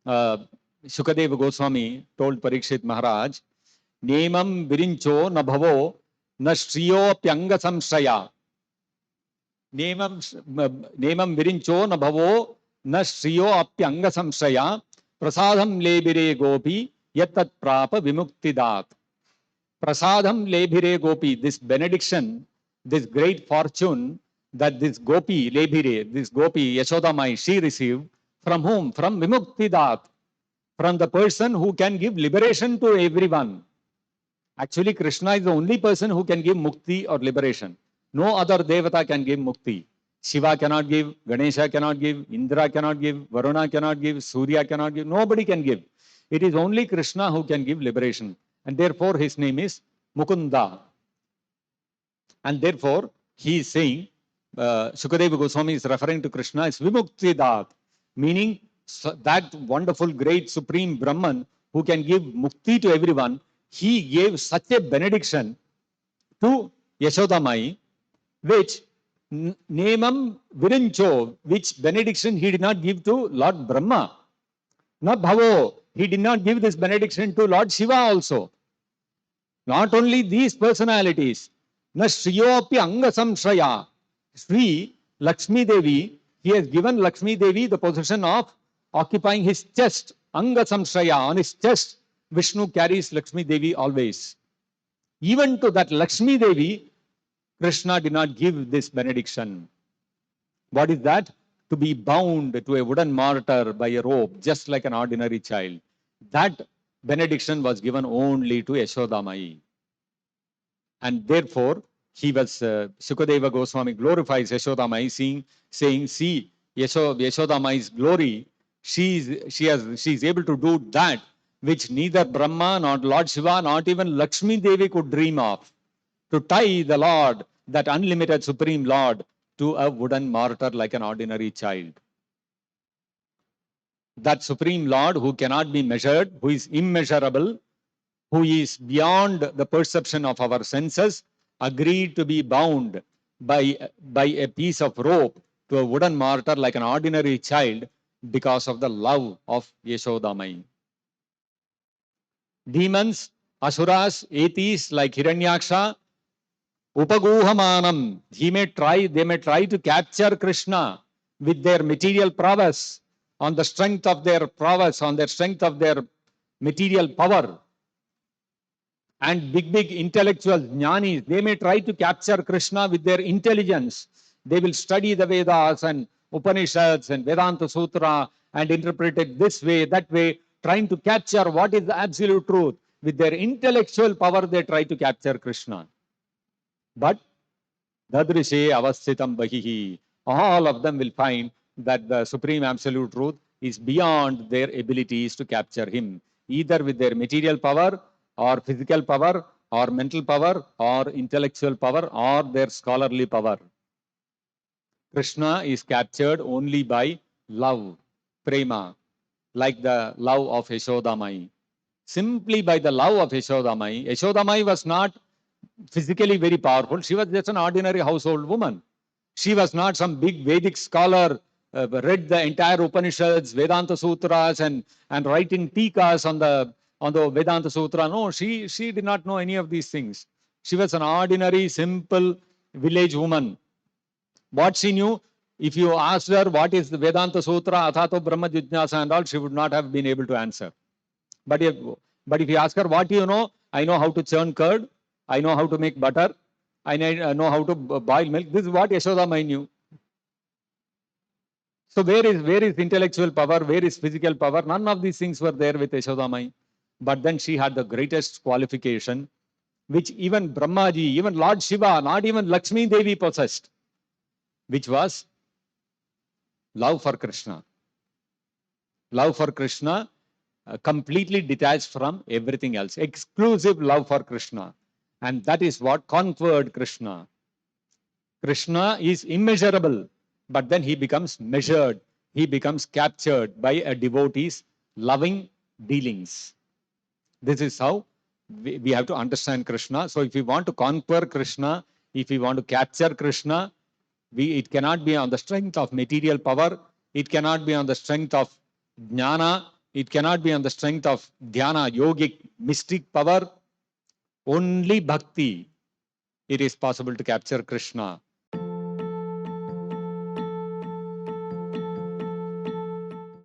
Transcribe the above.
uh, Shukadeva Goswami told Parikshit Maharaj, Nemam virincho na bhavo na shriyo pyanga samshaya. Nemam virincho na bhavo na shriyo apyanga samshaya. Prasadham lebire gopi yattat prapa vimuktidat. Prasadham lebire gopi, this benediction, this great fortune that this gopi, lebire, this gopi, Yashodamai, she received from whom? From Vimuktidat, from the person who can give liberation to everyone. Actually, Krishna is the only person who can give mukti or liberation. No other devata can give mukti. Shiva cannot give, Ganesha cannot give, Indra cannot give, Varuna cannot give, Surya cannot give, nobody can give. It is only Krishna who can give liberation. And therefore, his name is Mukunda. And therefore, he is saying, Shukadeva Goswami is referring to Krishna as Vimuktidat, meaning that wonderful, great, supreme Brahman who can give mukti to everyone. He gave such a benediction to Yashodamai, which Nemam Virincho, which benediction he did not give to Lord Brahma. Not Bhavo, he did not give this benediction to Lord Shiva also. Not only these personalities, na Shriyopi Anga Samshaya, Sri Lakshmi Devi, he has given Lakshmi Devi the position of occupying his chest, Anga Samshaya, on his chest. Vishnu carries Lakshmi Devi always. Even to that Lakshmi Devi, Krishna did not give this benediction. What is that? To be bound to a wooden mortar by a rope, just like an ordinary child. That benediction was given only to Yashodamai. And therefore, he was, Shukadeva Goswami glorifies Yashodamai, saying, see, Yashodamai's glory, she is able to do that which neither Brahma, nor Lord Shiva, not even Lakshmi Devi could dream of. To tie the Lord, that unlimited Supreme Lord, to a wooden mortar like an ordinary child. That Supreme Lord who cannot be measured, who is immeasurable, who is beyond the perception of our senses, agreed to be bound by a piece of rope to a wooden mortar like an ordinary child because of the love of Yashodamai. Demons, asuras, atheists like Hiranyaksha, Upaguhamanam, they may try to capture Krishna with their material prowess, on the strength of their prowess, on the strength of their material power. And big intellectuals, jnanis, they may try to capture Krishna with their intelligence. They will study the Vedas and Upanishads and Vedanta Sutra and interpret it this way, that way, trying to capture what is the absolute truth. With their intellectual power, they try to capture Krishna. But Dadrishe Avasthitam Bahihi, all of them will find that the supreme absolute truth is beyond their abilities to capture him, either with their material power or physical power or mental power or intellectual power or their scholarly power. Krishna is captured only by love, prema, like the love of Yashodamai. Simply by the love of Yashodamai. Yashodamai was not physically very powerful. She was just an ordinary household woman. She was not some big Vedic scholar, read the entire Upanishads, Vedanta Sutras, and writing tikas on the Vedanta Sutra. No, she did not know any of these things. She was an ordinary, simple village woman. What she knew, if you asked her what is the Vedanta Sutra, Athato Brahma Jijnasa and all, she would not have been able to answer. But if you ask her, what do you know? I know how to churn curd. I know how to make butter. I know how to boil milk. This is what Yashodamai knew. So where is intellectual power? Where is physical power? None of these things were there with Yashodamai. But then she had the greatest qualification, which even Brahmaji, even Lord Shiva, not even Lakshmi Devi possessed, which was love for Krishna. Love for Krishna, completely detached from everything else. Exclusive love for Krishna. And that is what conquered Krishna. Krishna is immeasurable, but then he becomes measured. He becomes captured by a devotee's loving dealings. This is how we have to understand Krishna. So if we want to conquer Krishna, if we want to capture Krishna, it cannot be on the strength of material power. It cannot be on the strength of jnana. It cannot be on the strength of dhyana, yogic, mystic power. Only bhakti, it is possible to capture Krishna.